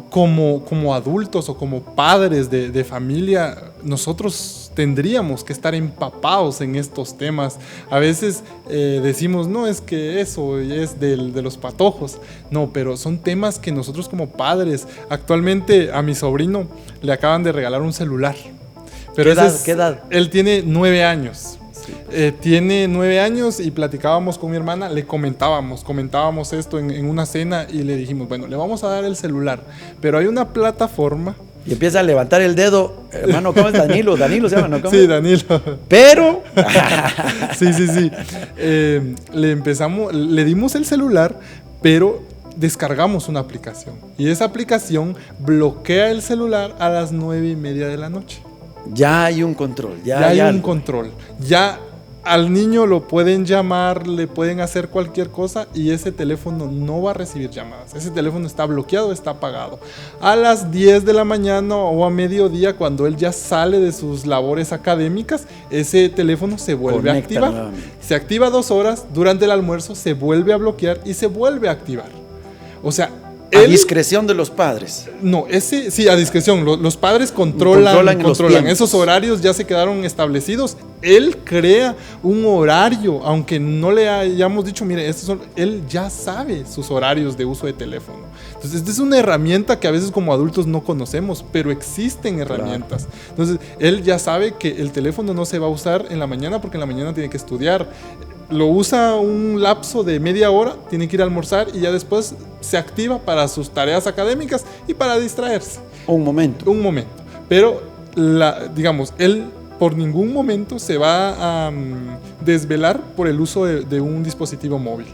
como adultos o como padres de familia, nosotros tendríamos que estar empapados en estos temas. A veces decimos, no, es que eso es de los patojos. No, pero son temas que nosotros como padres, actualmente a mi sobrino le acaban de regalar un celular. Pero
¿Qué edad?
Él tiene 9 años. Tiene 9 años y platicábamos con mi hermana, le comentábamos esto en una cena y le dijimos, bueno, le vamos a dar el celular, pero hay una plataforma. Y
empieza a levantar el dedo, hermano, ¿cómo es Danilo? Danilo se llama, ¿no? ¿Cómo?
Sí, Danilo.
Pero...
sí. Le dimos el celular, pero descargamos una aplicación. Y esa aplicación bloquea el celular a las 9:30 de la noche.
Ya hay un control.
Ya hay un control. Ya al niño lo pueden llamar, le pueden hacer cualquier cosa y ese teléfono no va a recibir llamadas. Ese teléfono está bloqueado, está apagado. A las 10 de la mañana o a mediodía, cuando él ya sale de sus labores académicas, ese teléfono se vuelve a activar. Nuevamente. Se activa 2 horas, durante el almuerzo se vuelve a bloquear y se vuelve a activar. O sea,
a discreción de los padres.
No, sí, a discreción. Los padres controlan esos horarios, ya se quedaron establecidos. Él crea un horario, aunque no le hayamos dicho, mire, él ya sabe sus horarios de uso de teléfono. Entonces, esta es una herramienta que a veces como adultos no conocemos, pero existen herramientas. Claro. Entonces, él ya sabe que el teléfono no se va a usar en la mañana porque en la mañana tiene que estudiar. Lo usa un lapso de media hora, tiene que ir a almorzar y ya después se activa para sus tareas académicas y para distraerse.
Un momento.
Pero, digamos, él por ningún momento se va a desvelar por el uso de un dispositivo móvil.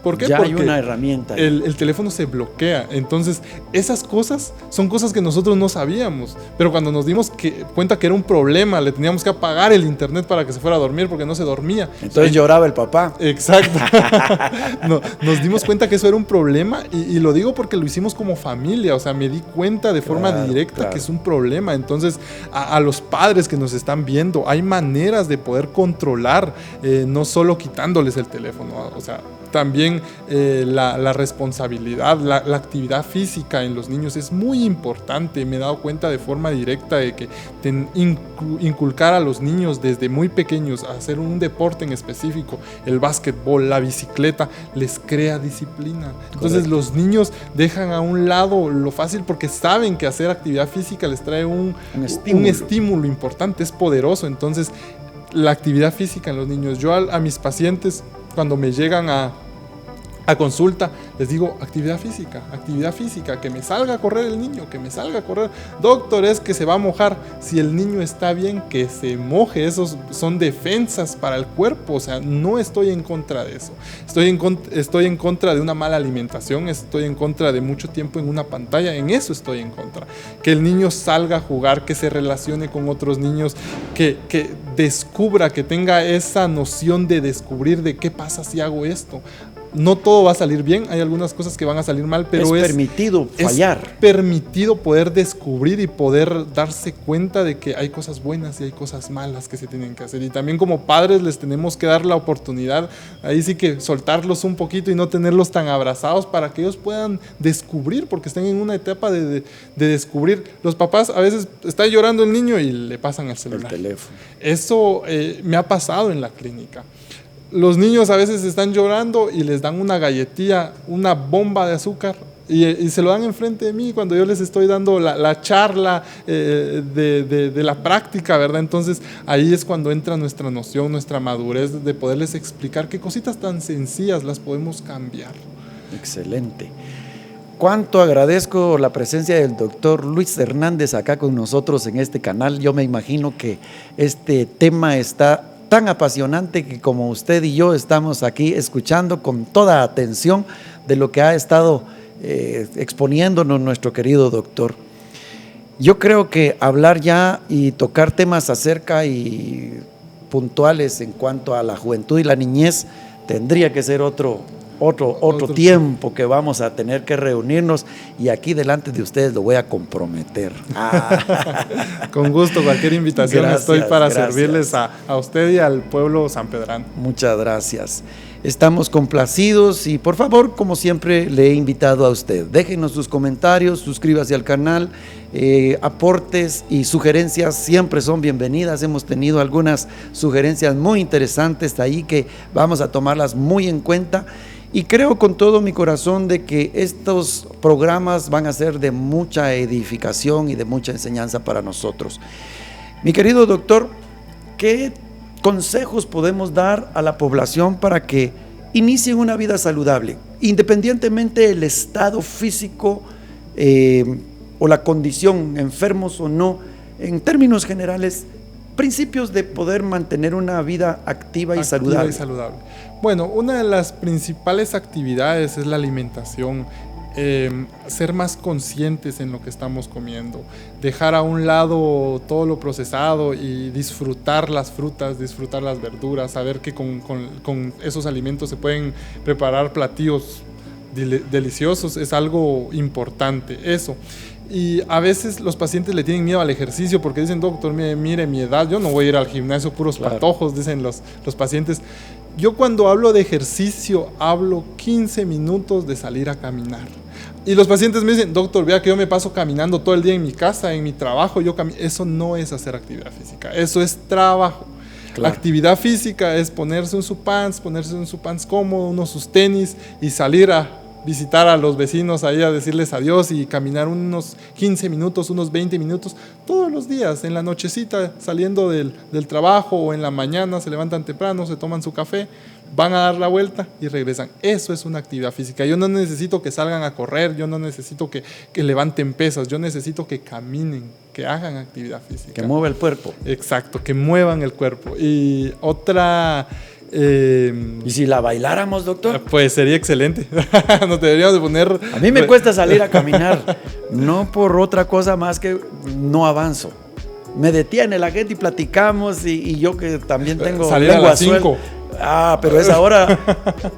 ¿Por qué?
Ya
Porque
hay una herramienta.
el teléfono se bloquea. Entonces, esas cosas son cosas que nosotros no sabíamos. Pero cuando nos dimos cuenta que era un problema, le teníamos que apagar el internet para que se fuera a dormir porque no se dormía.
Entonces lloraba el papá.
Exacto. No, nos dimos cuenta que eso era un problema y lo digo porque lo hicimos como familia. O sea, me di cuenta de forma directa que es un problema. Entonces, a los padres que nos están viendo, hay maneras de poder controlar, no solo quitándoles el teléfono. O sea, también la responsabilidad, la actividad física en los niños es muy importante. Me he dado cuenta de forma directa de que inculcar a los niños desde muy pequeños a hacer un deporte en específico, el básquetbol, la bicicleta, les crea disciplina. Entonces los niños dejan a un lado lo fácil porque saben que hacer actividad física les trae un estímulo importante, es poderoso. Entonces la actividad física en los niños, yo a mis pacientes cuando me llegan a consulta, les digo actividad física, que me salga a correr el niño, que me salga a correr. Doctor, es que se va a mojar. Si el niño está bien, que se moje. Esos son defensas para el cuerpo. O sea, no estoy en contra de eso. Estoy en contra de una mala alimentación, estoy en contra de mucho tiempo en una pantalla. En eso estoy en contra. Que el niño salga a jugar, que se relacione con otros niños, que descubra, que tenga esa noción de descubrir de qué pasa si hago esto. No todo va a salir bien, hay algunas cosas que van a salir mal, pero
es permitido fallar.
Es permitido poder descubrir y poder darse cuenta de que hay cosas buenas y hay cosas malas que se tienen que hacer. Y también como padres les tenemos que dar la oportunidad, ahí sí que soltarlos un poquito y no tenerlos tan abrazados para que ellos puedan descubrir, porque están en una etapa de descubrir. Los papás a veces está llorando el niño y le pasan el celular.
El teléfono.
Eso me ha pasado en la clínica. Los niños a veces están llorando y les dan una galletilla, una bomba de azúcar y se lo dan enfrente de mí cuando yo les estoy dando la charla de la práctica, ¿verdad? Entonces ahí es cuando entra nuestra noción, nuestra madurez de poderles explicar qué cositas tan sencillas las podemos cambiar.
Excelente. Cuánto agradezco la presencia del doctor Luis Hernández acá con nosotros en este canal. Yo me imagino que este tema está tan apasionante que como usted y yo estamos aquí escuchando con toda atención de lo que ha estado exponiéndonos nuestro querido doctor. Yo creo que hablar ya y tocar temas acerca y puntuales en cuanto a la juventud y la niñez tendría que ser otro tiempo que vamos a tener que reunirnos y aquí delante de ustedes lo voy a comprometer.
Con gusto, cualquier invitación estoy para servirles a usted y al pueblo sanpedrano.
Muchas gracias. Estamos complacidos y por favor, como siempre, le he invitado a usted. Déjenos sus comentarios, suscríbase al canal, aportes y sugerencias siempre son bienvenidas. Hemos tenido algunas sugerencias muy interesantes ahí que vamos a tomarlas muy en cuenta. Y creo con todo mi corazón de que estos programas van a ser de mucha edificación y de mucha enseñanza para nosotros. Mi querido doctor, ¿qué consejos podemos dar a la población para que inicien una vida saludable, independientemente del estado físico o la condición, enfermos o no, en términos generales, principios de poder mantener una vida activa y saludable?
Bueno, una de las principales actividades es la alimentación. Ser más conscientes en lo que estamos comiendo, dejar a un lado todo lo procesado y disfrutar las frutas, disfrutar las verduras, saber que con esos alimentos se pueden preparar platillos deliciosos, es algo importante eso. Y a veces los pacientes le tienen miedo al ejercicio porque dicen, doctor, mire mi edad, yo no voy a ir al gimnasio, puros patojos, dicen los pacientes. Yo cuando hablo de ejercicio, hablo 15 minutos de salir a caminar. Y los pacientes me dicen, doctor, vea que yo me paso caminando todo el día en mi casa, en mi trabajo, eso no es hacer actividad física, eso es trabajo. Claro. Actividad física es ponerse en su pants cómodo, sus tenis y salir a visitar a los vecinos ahí a decirles adiós y caminar unos 15 minutos, unos 20 minutos todos los días, en la nochecita saliendo del trabajo o en la mañana se levantan temprano, se toman su café, van a dar la vuelta y regresan. Eso es una actividad física. Yo no necesito que salgan a correr, yo no necesito que levanten pesas, yo necesito que caminen, que hagan actividad física.
Que mueva el cuerpo.
Exacto, que muevan el cuerpo. Y otra
¿Y si la bailáramos, doctor?
Pues sería excelente. Nos deberíamos de poner...
A mí me cuesta salir a caminar, no por otra cosa más que no avanzo. Me detiene la gente y platicamos y yo que también tengo
salir a las 5.
Pero esa hora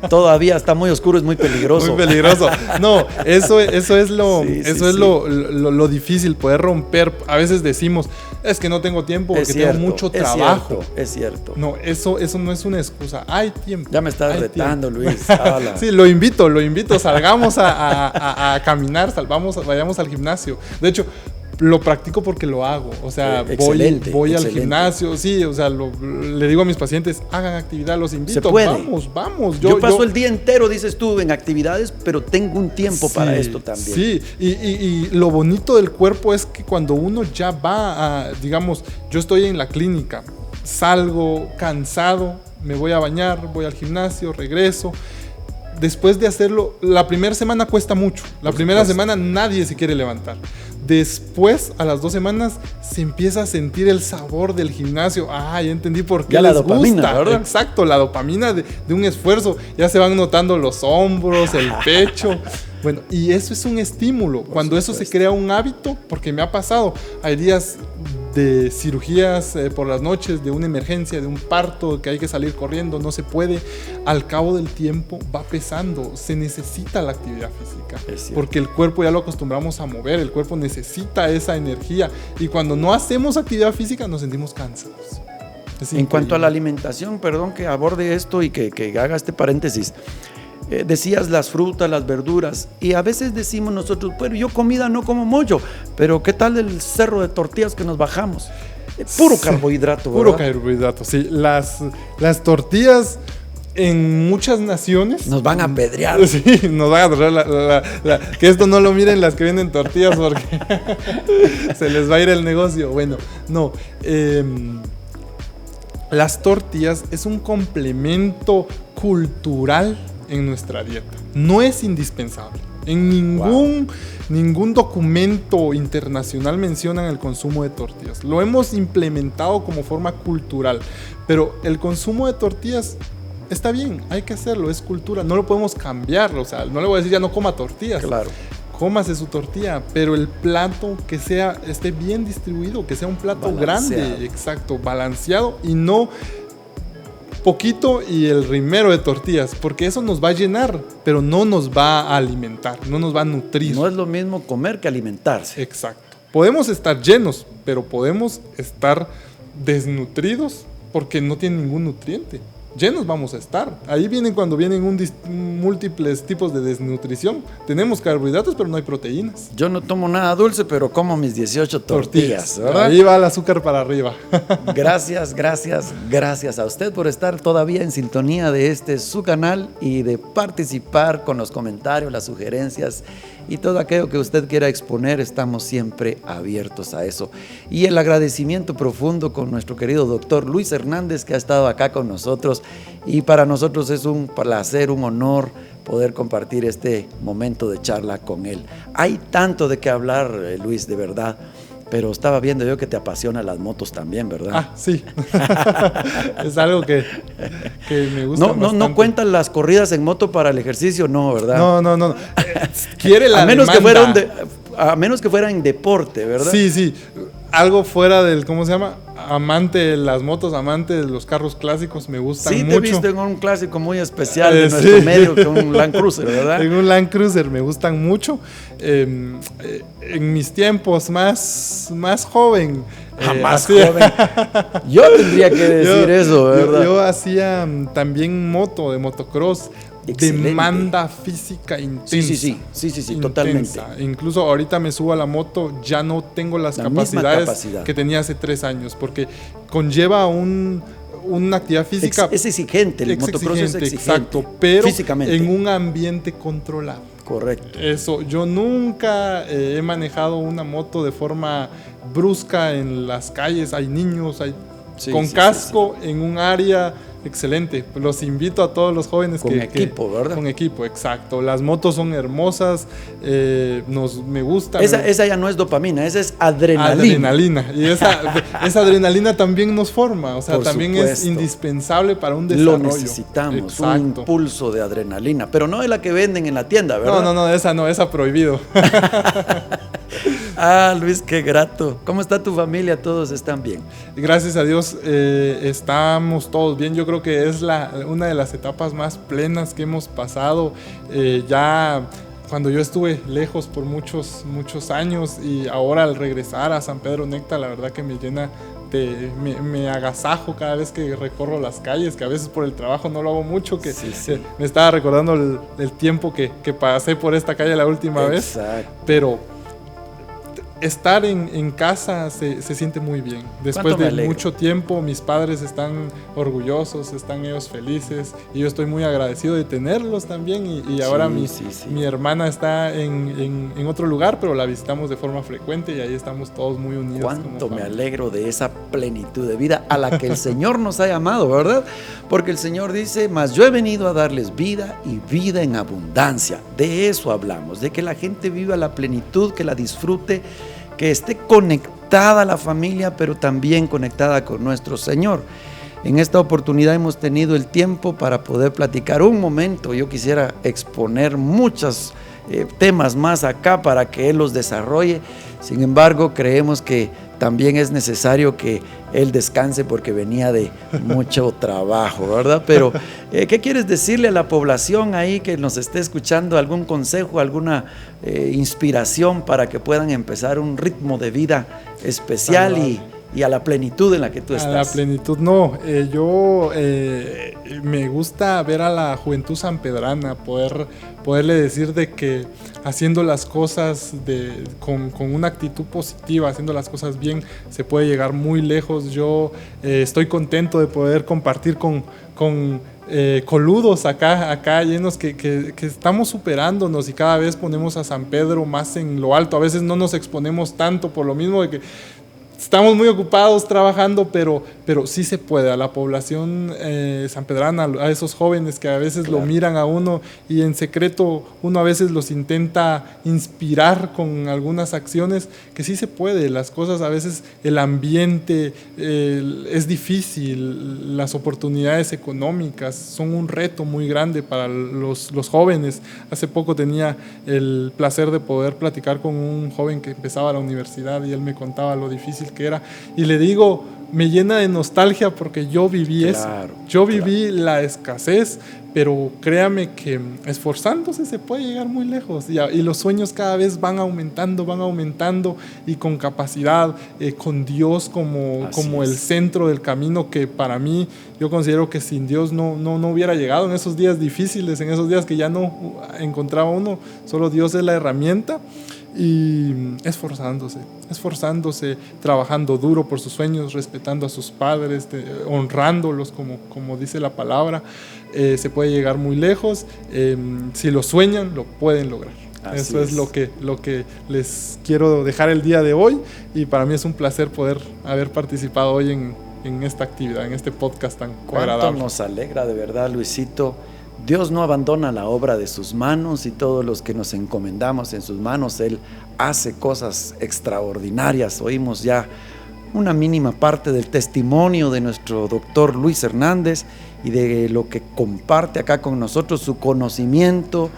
todavía está muy oscuro, es muy peligroso.
Muy peligroso. No, eso es lo difícil, poder romper. A veces decimos, es que no tengo tiempo porque tengo mucho trabajo.
Es cierto.
No, eso no es una excusa. Hay tiempo.
Ya me estás retando, Luis.
Sí, lo invito. Salgamos a caminar, vayamos al gimnasio. De hecho, lo practico porque lo hago, o sea, voy al gimnasio, sí, o sea, le digo a mis pacientes, hagan actividad, los invito.
Se puede.
Vamos.
Yo paso el día entero, dices tú, en actividades, pero tengo un tiempo para esto también.
Sí, y lo bonito del cuerpo es que cuando uno ya va a, digamos, yo estoy en la clínica, salgo cansado, me voy a bañar, voy al gimnasio, regreso. Después de hacerlo, la primera semana cuesta mucho. La primera semana nadie se quiere levantar. Después, a las 2 semanas, se empieza a sentir el sabor del gimnasio. Ya entendí por qué
ya
les
la dopamina,
gusta.
¿verdad?
Exacto, la dopamina de un esfuerzo. Ya se van notando los hombros, el pecho. Bueno, y eso es un estímulo. Cuando eso se crea un hábito, porque me ha pasado, hay días de cirugías por las noches, de una emergencia, de un parto, que hay que salir corriendo, no se puede. Al cabo del tiempo va pesando, se necesita la actividad física, porque el cuerpo ya lo acostumbramos a mover, el cuerpo necesita esa energía, y cuando no hacemos actividad física nos sentimos cansados.
En cuanto a la alimentación, perdón que aborde esto y que haga este paréntesis. Decías las frutas, las verduras, y a veces decimos nosotros, bueno, yo comida no como mucho, pero ¿qué tal el cerro de tortillas que nos bajamos? Puro carbohidrato, ¿verdad?
Puro carbohidrato, sí. Las tortillas en muchas naciones
nos van a apedrear.
Sí, nos van a apedrear. Que esto no lo miren las que venden tortillas porque se les va a ir el negocio. Bueno, no. Las tortillas es un complemento cultural en nuestra dieta. No es indispensable. En ningún documento internacional mencionan el consumo de tortillas. Lo hemos implementado como forma cultural, pero el consumo de tortillas está bien, hay que hacerlo, es cultura, no lo podemos cambiar. O sea, no le voy a decir ya no coma tortillas.
Claro.
Cómase su tortilla, pero el plato que esté bien distribuido, que sea un plato grande, exacto, balanceado, y no poquito y el rimero de tortillas, porque eso nos va a llenar, pero no nos va a alimentar, no nos va a nutrir.
No es lo mismo comer que alimentarse.
Exacto. Podemos estar llenos, pero podemos estar desnutridos porque no tienen ningún nutriente. Llenos vamos a estar. Ahí cuando vienen múltiples tipos de desnutrición. Tenemos carbohidratos, pero no hay proteínas.
Yo no tomo nada dulce, pero como mis 18 tortillas, ¿verdad?
Ahí va el azúcar para arriba.
Gracias a usted por estar todavía en sintonía de su canal y de participar con los comentarios, las sugerencias y todo aquello que usted quiera exponer. Estamos siempre abiertos a eso. Y el agradecimiento profundo con nuestro querido doctor Luis Hernández, que ha estado acá con nosotros, y para nosotros es un placer, un honor poder compartir este momento de charla con él. Hay tanto de qué hablar, Luis, de verdad. Pero estaba viendo yo que te apasionan las motos también, ¿verdad?
Sí. Es algo que me gusta bastante.
No cuentan las corridas en moto para el ejercicio, no, ¿verdad?
No. Quiere la
a menos que fuera en deporte, ¿verdad?
Sí. Algo fuera del, ¿cómo se llama? Amante de las motos, amante de los carros clásicos, me gustan mucho. Sí, te he visto
en un clásico muy especial de nuestro medio, con un Land Cruiser, ¿verdad?
En un Land Cruiser, me gustan mucho. En mis tiempos más joven.
Más joven. Yo tendría que decir eso, ¿verdad?
Yo hacía también de motocross. Excelente. Demanda física intensa.
Sí, totalmente.
Incluso ahorita me subo a la moto, ya no tengo las capacidades que tenía hace 3 años, porque conlleva una actividad física.
Es exigente, el motocross es exigente.
Exacto, pero
físicamente,
en un ambiente controlado.
Correcto.
Eso, yo nunca he manejado una moto de forma brusca en las calles, hay niños, con casco en un área excelente. Los invito a todos los jóvenes
con equipo, ¿verdad?
Con equipo, exacto. Las motos son hermosas, me gusta.
Esa ya no es dopamina, esa es adrenalina.
Adrenalina. Y esa adrenalina también nos forma, o sea,
Por
también
supuesto.
Es indispensable para un desarrollo.
Lo necesitamos,
exacto.
Un impulso de adrenalina, pero no de la que venden en la tienda, ¿verdad?
No, esa prohibido.
Luis, qué grato. ¿Cómo está tu familia? ¿Todos están bien?
Gracias a Dios, estamos todos bien. Yo creo que es una de las etapas más plenas que hemos pasado. Ya cuando yo estuve lejos por muchos años, y ahora al regresar a San Pedro Necta, la verdad que me llena me agasajo cada vez que recorro las calles, que a veces por el trabajo no lo hago mucho, que sí. Me estaba recordando el tiempo que pasé por esta calle la última vez. Pero estar en casa se siente muy bien. Después de mucho tiempo, mis padres están orgullosos, están ellos felices, y yo estoy muy agradecido de tenerlos también. Y ahora mi hermana está en otro lugar, pero la visitamos de forma frecuente, y ahí estamos todos muy unidos.
Cuánto me alegro de esa plenitud de vida a la que el Señor nos ha llamado, ¿verdad? Porque el Señor dice: mas yo he venido a darles vida, y vida en abundancia. De eso hablamos, de que la gente viva la plenitud, que la disfrute, que esté conectada a la familia, pero también conectada con nuestro Señor. En esta oportunidad hemos tenido el tiempo para poder platicar un momento. Yo quisiera exponer muchos temas más acá para que Él los desarrolle. Sin embargo, creemos que también es necesario que Él descanse, porque venía de mucho trabajo, ¿verdad? Pero, ¿qué quieres decirle a la población ahí que nos esté escuchando? ¿Algún consejo, alguna inspiración para que puedan empezar un ritmo de vida especial y a la plenitud en la que tú estás?
A la plenitud, no. Yo me gusta ver a la juventud sanpedrana, poderle decir de que haciendo las cosas con una actitud positiva, haciendo las cosas bien, se puede llegar muy lejos. Yo estoy contento de poder compartir con coludos acá llenos que estamos superándonos, y cada vez ponemos a San Pedro más en lo alto. A veces no nos exponemos tanto por lo mismo de que estamos muy ocupados trabajando, pero sí se puede. A la población sanpedrana, a esos jóvenes que a veces lo miran a uno, y en secreto uno a veces los intenta inspirar con algunas acciones, que sí se puede. Las cosas a veces, el ambiente es difícil, las oportunidades económicas son un reto muy grande para los jóvenes. Hace poco tenía el placer de poder platicar con un joven que empezaba la universidad, y él me contaba lo difícil que era, y le digo, me llena de nostalgia, porque yo viví eso. Yo viví la escasez, pero créame que esforzándose se puede llegar muy lejos, y los sueños cada vez van aumentando, y con capacidad, con Dios como el centro del camino, que para mí, yo considero que sin Dios no hubiera llegado en esos días difíciles, en esos días que ya no encontraba uno. Solo Dios es la herramienta. Y esforzándose, trabajando duro por sus sueños, respetando a sus padres, honrándolos como dice la palabra, se puede llegar muy lejos. Si lo sueñan, lo pueden lograr. Eso es lo que les quiero dejar el día de hoy, y para mí es un placer poder haber participado hoy en esta actividad, en este podcast tan agradable.
Cuánto nos alegra, de verdad, Luisito. Dios no abandona la obra de sus manos, y todos los que nos encomendamos en sus manos, Él hace cosas extraordinarias. Oímos ya una mínima parte del testimonio de nuestro doctor Luis Hernández, y de lo que comparte acá con nosotros, su conocimiento.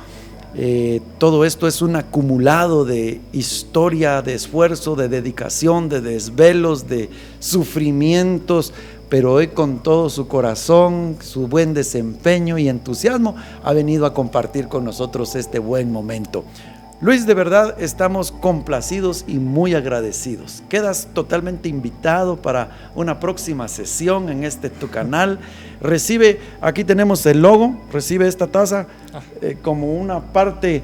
Todo esto es un acumulado de historia, de esfuerzo, de dedicación, de desvelos, de sufrimientos, pero hoy con todo su corazón, su buen desempeño y entusiasmo, ha venido a compartir con nosotros este buen momento. Luis, de verdad estamos complacidos y muy agradecidos. Quedas totalmente invitado para una próxima sesión en tu canal. Recibe, aquí tenemos el logo, recibe esta taza como una parte.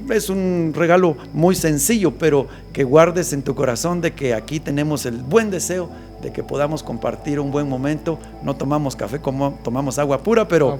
Es un regalo muy sencillo, pero que guardes en tu corazón de que aquí tenemos el buen deseo de que podamos compartir un buen momento. No tomamos café, como tomamos agua pura, pero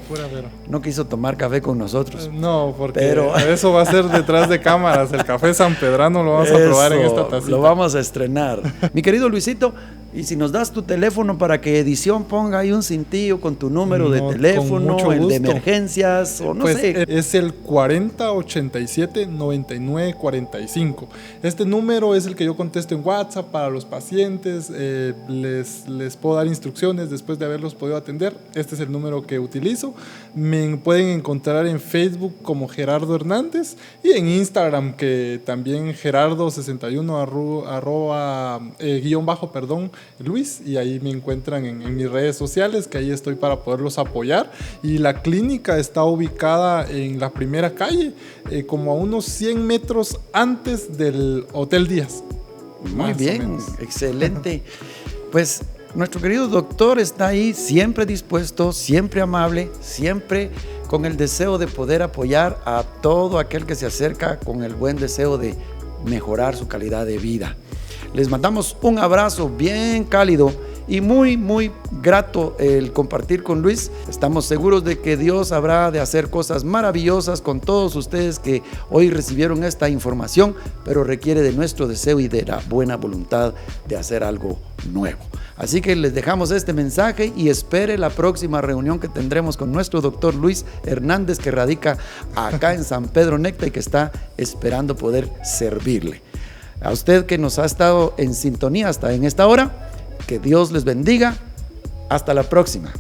no quiso tomar café con nosotros.
No, porque eso va a ser detrás de cámaras. El café sanpedrano lo vamos a probar en esta tacita.
Lo vamos a estrenar. Mi querido Luisito, Y si nos das tu teléfono para que edición ponga ahí un cintillo con tu número de teléfono, el de emergencias, o no
pues
sé.
Es el 4087-9945. Este número es el que yo contesto en WhatsApp para los pacientes. Les puedo dar instrucciones después de haberlos podido atender. Este es el número que utilizo. Me pueden encontrar en Facebook como Gerardo Hernández y en Instagram, que también Gerardo61 Luis, y ahí me encuentran en mis redes sociales, que ahí estoy para poderlos apoyar. Y la clínica está ubicada en la primera calle, como a unos 100 metros antes del Hotel Díaz.
Muy bien, excelente. Pues nuestro querido doctor está ahí, siempre dispuesto, siempre amable, siempre con el deseo de poder apoyar a todo aquel que se acerca con el buen deseo de mejorar su calidad de vida. Les mandamos un abrazo bien cálido y muy grato el compartir con Luis. Estamos seguros de que Dios habrá de hacer cosas maravillosas con todos ustedes que hoy recibieron esta información, pero requiere de nuestro deseo y de la buena voluntad de hacer algo nuevo. Así que les dejamos este mensaje y espere la próxima reunión que tendremos con nuestro doctor Luis Hernández, que radica acá en San Pedro Necta y que está esperando poder servirle. A usted que nos ha estado en sintonía hasta en esta hora, que Dios les bendiga. Hasta la próxima.